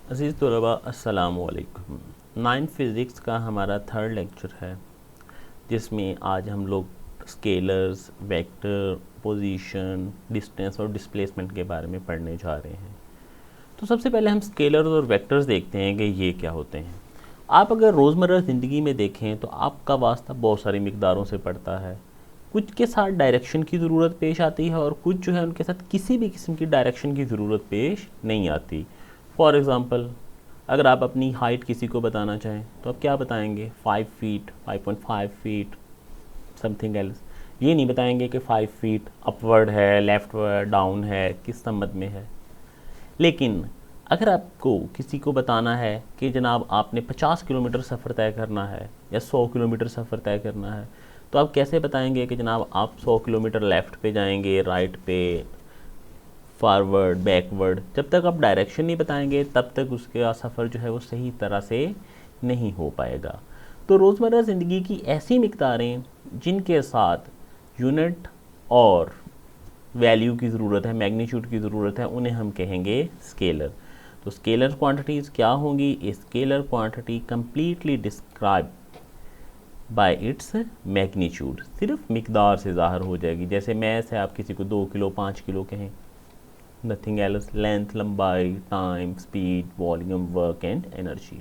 अज़ीज़ तलबा अस्सलामु अलैकुम। 9 फिज़िक्स का हमारा थर्ड लेक्चर है, जिसमें आज हम लोग स्केलर्स, वेक्टर, पोजीशन, डिस्टेंस और डिस्प्लेसमेंट के बारे में पढ़ने जा रहे हैं। तो सबसे पहले हम स्केलर्स और वेक्टर्स देखते हैं कि ये क्या होते हैं। आप अगर रोज़मर्रा ज़िंदगी में देखें तो आपका वास्ता बहुत सारी मिक़दारों से पड़ता है। कुछ के साथ डायरेक्शन की ज़रूरत पेश आती है और कुछ जो है उनके साथ किसी भी किस्म की डायरेक्शन की ज़रूरत पेश नहीं आती। फॉर एग्ज़ाम्पल, अगर आप अपनी हाइट किसी को बताना चाहें तो आप क्या बताएंगे? 5 फीट, 5.5 फीट, समथिंग एल्स। ये नहीं बताएंगे कि 5 फीट अपवर्ड है, लेफ्टवर्ड, डाउन है, किस संबंध में है। लेकिन अगर आपको किसी को बताना है कि जनाब आपने 50 किलोमीटर सफ़र तय करना है या 100 किलोमीटर सफ़र तय करना है, तो आप कैसे बताएंगे कि जनाब आप 100 किलोमीटर लेफ़्ट पे जाएंगे, राइट पे, फॉरवर्ड, बैकवर्ड? जब तक आप डायरेक्शन नहीं बताएंगे तब तक उसका सफ़र जो है वो सही तरह से नहीं हो पाएगा। तो रोज़मर्रा ज़िंदगी की ऐसी मिक़दारें जिनके साथ यूनिट और वैल्यू की ज़रूरत है, मैग्नीट्यूड की ज़रूरत है, उन्हें हम कहेंगे स्केलर। तो स्केलर क्वांटिटीज़ क्या होंगी? Scalar quantity completely describe by its magnitude, सिर्फ मिक़दार से ज़ाहिर हो जाएगी। जैसे मैथ है, आप किसी को 2 किलो 5 किलो कहें, नथिंग एल्स। लेंथ, लंबाई, time, speed, volume, work and energy.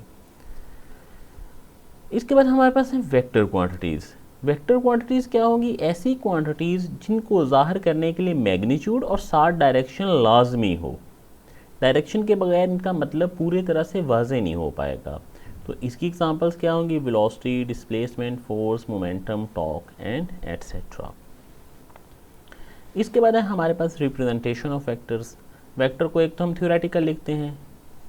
इसके बाद हमारे पास है वेक्टर क्वांटिटीज़। वेक्टर क्वांटिटीज़ क्या होंगी? ऐसी क्वांटिटीज़ जिनको ज़ाहिर करने के लिए मैग्नीट्यूड और साथ डायरेक्शन लाजमी हो। डायरेक्शन के बगैर इनका मतलब पूरी तरह से वाज़ेह नहीं हो पाएगा। तो इसकी एग्जांपल्स क्या होंगी? Velocity, displacement, force, momentum, torque and etcetera. इसके बाद है हमारे पास रिप्रेजेंटेशन ऑफ वेक्टर्स। वेक्टर को एक तो हम थ्योरेटिकल लिखते हैं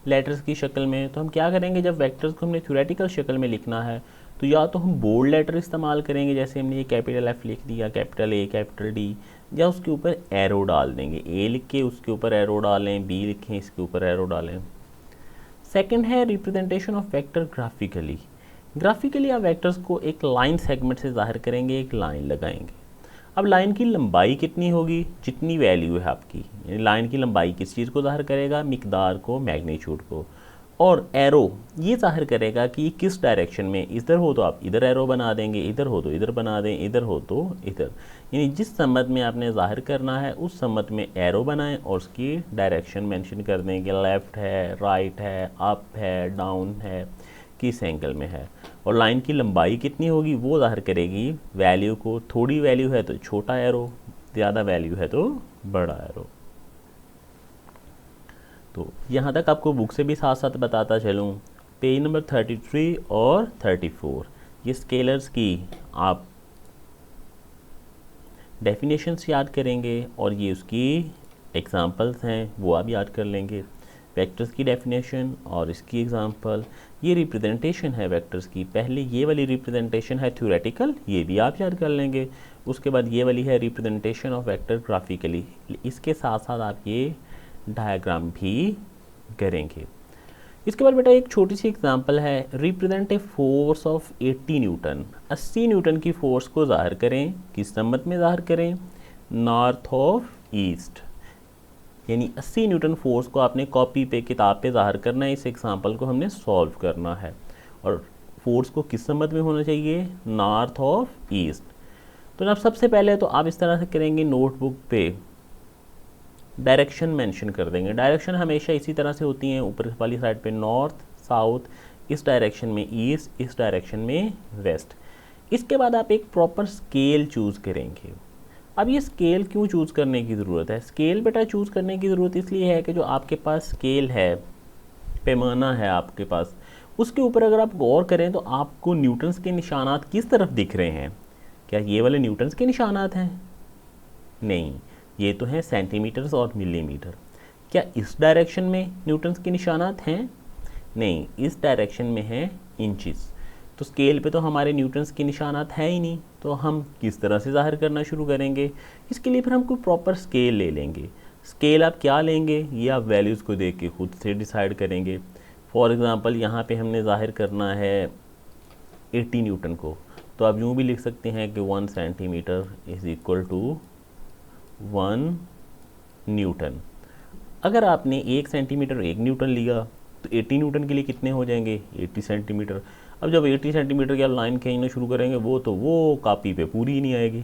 लेटर्स की शक्ल में। तो हम क्या करेंगे, जब वेक्टर्स को हमने थ्योरेटिकल शक्ल में लिखना है तो या तो हम बोल्ड लेटर इस्तेमाल करेंगे, जैसे हमने ये कैपिटल एफ लिख दिया, कैपिटल ए, कैपिटल डी, या उसके ऊपर एरो डाल देंगे। ए लिख के उसके ऊपर एरो डालें, बी लिखें इसके ऊपर एरो डालें। सेकंड है representation of vector graphically. Graphically आप वेक्टर्स को एक लाइन सेगमेंट से ज़ाहिर करेंगे, एक लाइन लगाएंगे। अब लाइन की लंबाई कितनी होगी? जितनी वैल्यू है आपकी, यानी लाइन की लंबाई किस चीज़ को ज़ाहिर करेगा? मिकदार को, मैग्नीट्यूड को। और एरो ये ज़ाहिर करेगा कि ये किस डायरेक्शन में, इधर हो तो आप इधर एरो बना देंगे, इधर हो तो इधर बना दें, इधर हो तो इधर। यानी जिस समत में आपने ज़ाहिर करना है उस समत में एरो बनाएं और उसकी डायरेक्शन मेंशन कर दें कि लेफ़्ट है, राइट है, अप है, डाउन है, किस एंगल में है। और लाइन की लंबाई कितनी होगी वो ज़ाहिर करेगी वैल्यू को। थोड़ी वैल्यू है तो छोटा एरो, ज़्यादा वैल्यू है तो बड़ा एरो। तो यहाँ तक आपको बुक से भी साथ साथ बताता चलूँ, पेज नंबर 33 और 34 ये स्केलर्स की आप डेफिनेशंस याद करेंगे और ये उसकी एग्जांपल्स हैं वो आप याद कर लेंगे। वेक्टर्स की डेफिनेशन और इसकी एग्जांपल, ये रिप्रेजेंटेशन है वेक्टर्स की। पहले ये वाली रिप्रेजेंटेशन है थ्योरेटिकल, ये भी आप याद कर लेंगे। उसके बाद ये वाली है रिप्रेजेंटेशन ऑफ वेक्टर ग्राफिकली, इसके साथ साथ आप ये डायग्राम भी करेंगे। इसके बाद बेटा एक छोटी सी एग्जांपल है, represent a force of 80 Newton. 80 Newton की फोर्स को ज़ाहिर करें, किस समत में ज़ाहिर करें? North of east. यानी 80 न्यूटन फोर्स को आपने कॉपी पे, किताब पे ज़ाहिर करना है। इस एग्जांपल को हमने सॉल्व करना है और फोर्स को किस समत में होना चाहिए? North of east. तो जब सबसे पहले तो आप इस तरह से करेंगे, नोटबुक पे डायरेक्शन मेंशन कर देंगे। डायरेक्शन हमेशा इसी तरह से होती हैं, ऊपर वाली साइड पे नॉर्थ, साउथ, इस डायरेक्शन में ईस्ट, इस डायरेक्शन में वेस्ट। इसके बाद आप एक प्रॉपर स्केल चूज़ करेंगे। अब ये स्केल क्यों चूज़ करने की ज़रूरत है? स्केल बेटा चूज़ करने की ज़रूरत इसलिए है कि जो आपके पास स्केल है, पैमाना है आपके पास, उसके ऊपर अगर आप गौर करें तो आपको न्यूटन्स के निशानात किस तरफ दिख रहे हैं? क्या ये वाले न्यूटन्स के निशानात हैं? नहीं, ये तो हैं सेंटीमीटर्स और मिलीमीटर। क्या इस डायरेक्शन में न्यूटन्स के निशानात हैं? नहीं, इस डायरेक्शन में हैं इंचेस। तो स्केल पे तो हमारे न्यूटन्स के निशानात हैं ही नहीं, तो हम किस तरह से ज़ाहिर करना शुरू करेंगे? इसके लिए फिर हम कोई प्रॉपर स्केल ले लेंगे। स्केल आप क्या लेंगे ये आप वैल्यूज़ को देख के खुद से डिसाइड करेंगे। फॉर एग्ज़ाम्पल यहाँ पे हमने ज़ाहिर करना है 80 न्यूटन को, तो आप यूँ भी लिख सकते हैं कि 1 centimetre is equal to 1 newton. अगर आपने 1 सेंटीमीटर 1 न्यूटन लिया तो 80 न्यूटन के लिए कितने हो जाएंगे, 80 सेंटीमीटर। अब जब 80 सेंटीमीटर की आप लाइन खींचना शुरू करेंगे वो कापी पे पूरी ही नहीं आएगी।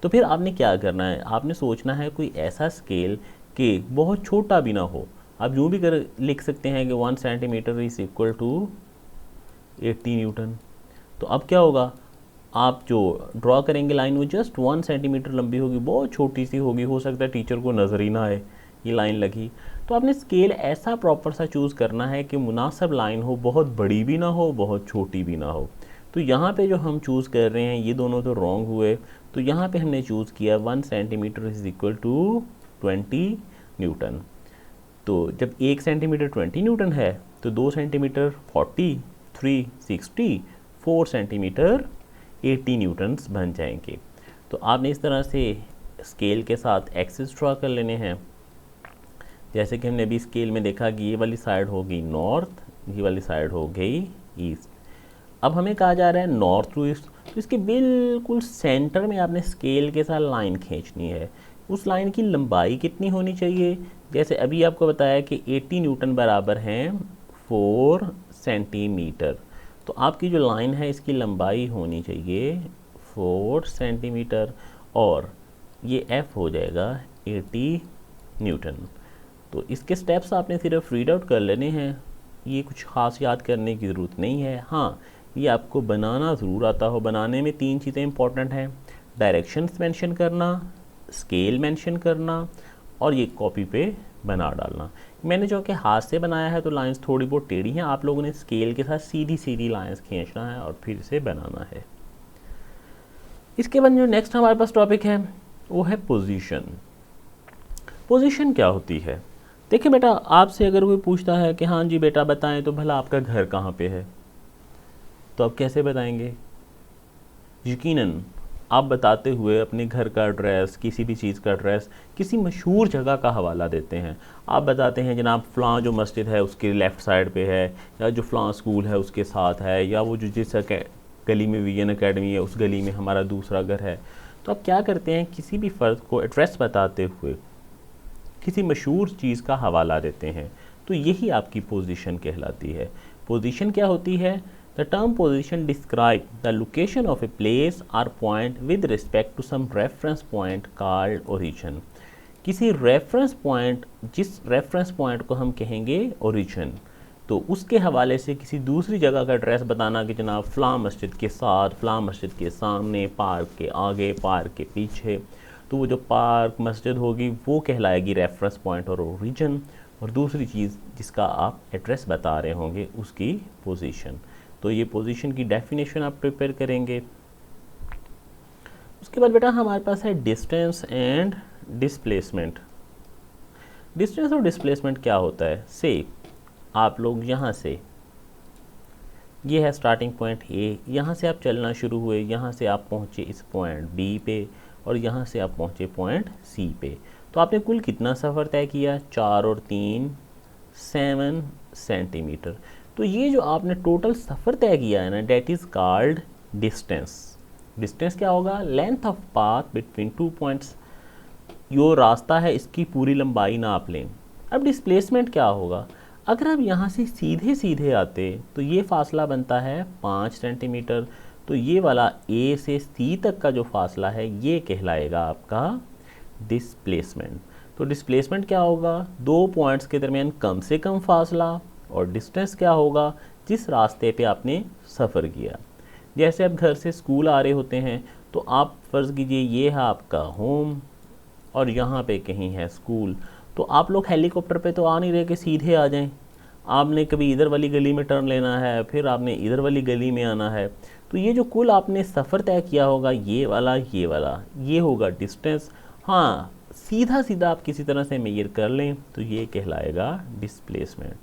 तो फिर आपने क्या करना है, आपने सोचना है कोई ऐसा स्केल कि बहुत छोटा भी ना हो। आप जो भी कर लिख सकते हैं कि 1 centimetre is equal to 80 newton. तो अब क्या होगा, आप जो ड्रॉ करेंगे लाइन वो जस्ट 1 सेंटीमीटर लंबी होगी, बहुत छोटी सी होगी, हो सकता है टीचर को नज़र ही ना आए ये लाइन लगी। तो आपने स्केल ऐसा प्रॉपर सा चूज़ करना है कि मुनासिब लाइन हो, बहुत बड़ी भी ना हो बहुत छोटी भी ना हो। तो यहाँ पे जो हम चूज़ कर रहे हैं ये दोनों तो रॉन्ग हुए। तो यहाँ पे हमने चूज़ किया 1 centimetre is equal to 20 newton. तो जब 1 सेंटीमीटर 20 न्यूटन है तो 2 सेंटीमीटर 40, 3 60, 4 सेंटीमीटर 80 न्यूटन्स बन जाएंगे। तो आपने इस तरह से स्केल के साथ एक्सिस ड्रॉ कर लेने हैं। जैसे कि हमने अभी स्केल में देखा कि ये वाली साइड हो गई नॉर्थ, ये वाली साइड हो गई ईस्ट। अब हमें कहा जा रहा है नॉर्थ टू ईस्ट, तो इसके बिल्कुल सेंटर में आपने स्केल के साथ लाइन खींचनी है। उस लाइन की लंबाई कितनी होनी चाहिए, जैसे अभी आपको बताया कि 80 न्यूटन बराबर हैं 4 सेंटीमीटर। तो आपकी जो लाइन है इसकी लंबाई होनी चाहिए 4 सेंटीमीटर और ये एफ हो जाएगा 80 न्यूटन। तो इसके स्टेप्स आपने सिर्फ रीड आउट कर लेने हैं, ये कुछ ख़ास याद करने की ज़रूरत नहीं है। हाँ, ये आपको बनाना ज़रूर आता हो। बनाने में 3 चीज़ें इंपॉर्टेंट हैं, डायरेक्शंस मेंशन करना, स्केल मेंशन करना और ये कॉपी पे बना डालना। मैंने जो कि हाथ से बनाया है तो लाइंस थोड़ी बहुत टेढ़ी हैं, आप लोगों ने स्केल के साथ सीधी सीधी लाइंस खींचना है और फिर इसे बनाना है। इसके बाद जो नेक्स्ट हमारे पास टॉपिक है वो है पोजीशन। पोजीशन क्या होती है, देखिए बेटा, आपसे अगर कोई पूछता है कि हाँ जी बेटा बताएं तो भला आपका घर कहाँ पे है, तो आप कैसे बताएंगे। यकीनन आप बताते हुए अपने घर का एड्रेस, किसी भी चीज़ का एड्रेस, किसी मशहूर जगह का हवाला देते हैं। आप बताते हैं जनाब फ़लाँ जो मस्जिद है उसके लेफ़्ट साइड पे है, या जो फ़लाँ स्कूल है उसके साथ है, या वो जो जिस गली में विजन एकेडमी है उस गली में हमारा दूसरा घर है। तो आप क्या करते हैं, किसी भी फ़र्द को एड्रेस बताते हुए किसी मशहूर चीज़ का हवाला देते हैं। तो यही आपकी पोजीशन कहलाती है। पोजीशन क्या होती है, The term position describes the location of a place or point with respect to some reference point called origin. किसी reference point, जिस reference point को हम कहेंगे origin, तो उसके हवाले से किसी दूसरी जगह का एड्रेस बताना कि जनाब फ़लाँ मस्जिद के साथ, फ़लाँ मस्जिद के सामने, पार्क के आगे, पार्क के पीछे। तो वो जो पार्क मस्जिद होगी वो कहलाएगी रेफरेंस पॉइंट और ओरिजिन, और दूसरी चीज़ जिसका आप एड्रेस बता रहे होंगे उसकी पोजीशन। तो ये पोजीशन की डेफिनेशन आप प्रिपेयर करेंगे। उसके बाद बेटा हमारे पास है डिस्टेंस एंड डिस्प्लेसमेंट। डिस्टेंस और डिस्प्लेसमेंट क्या होता है, से आप लोग यहाँ से, ये है स्टार्टिंग पॉइंट ए, यहाँ से आप चलना शुरू हुए, यहाँ से आप पहुँचे इस पॉइंट बी पे और यहाँ से आप पहुँचे पॉइंट सी पे। तो आपने कुल कितना सफ़र तय किया, 4 और 3 7 सेंटीमीटर। तो ये जो आपने टोटल सफ़र तय किया है ना, that is called distance. Distance क्या होगा, length of path between 2 points. यो रास्ता है इसकी पूरी लंबाई नाप लें। अब डिस्प्लेसमेंट क्या होगा, अगर आप यहाँ से सीधे सीधे आते तो ये फासला बनता है 5 सेंटीमीटर। तो ये वाला ए से सी तक का जो फासला है ये कहलाएगा आपका डिस्प्लेसमेंट। तो डिस्प्लेसमेंट क्या होगा, 2 पॉइंट्स के दरमियान कम से कम फासला, और डिस्टेंस क्या होगा, जिस रास्ते पे आपने सफ़र किया। जैसे आप घर से स्कूल आ रहे होते हैं तो आप फ़र्ज़ कीजिए ये है आपका होम और यहाँ पे कहीं है स्कूल। तो आप लोग हेलीकॉप्टर पे तो आ नहीं रहे कि सीधे आ जाएं, आपने कभी इधर वाली गली में टर्न लेना है, फिर आपने इधर वाली गली में आना है। तो ये जो कुल आपने सफ़र तय किया होगा, ये वाला ये होगा डिस्टेंस। हाँ, सीधा सीधा आप किसी तरह से मेजर कर लें तो ये कहलाएगा डिस्प्लेसमेंट।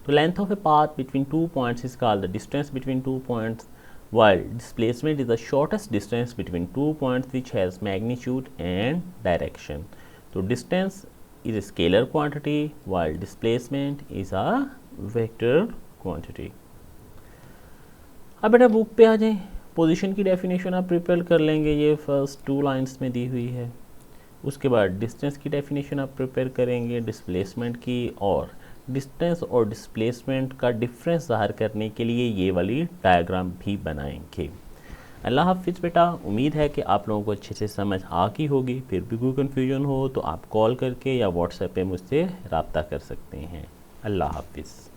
तो length of a path between 2 points is called the distance between 2 points, while displacement is the shortest distance between 2 points which has magnitude and direction. So distance is a scalar quantity while displacement is a vector quantity. अब बेटा book पे आ जाएं, position की definition आप prepare कर लेंगे, ये first 2 lines में दी हुई है। उसके बाद डिस्टेंस की डेफिनेशन आप प्रिपेयर करेंगे, डिस्प्लेसमेंट की, और डिस्टेंस और डिस्प्लेसमेंट का डिफरेंस ज़ाहिर करने के लिए ये वाली डायग्राम भी बनाएंगे। अल्लाह हाफिज़ बेटा। उम्मीद है कि आप लोगों को अच्छे से समझ आ गई होगी। फिर भी कोई कन्फ्यूजन हो तो आप कॉल करके या व्हाट्सएप पे मुझसे रब्ता कर सकते हैं। अल्लाह हाफिज़।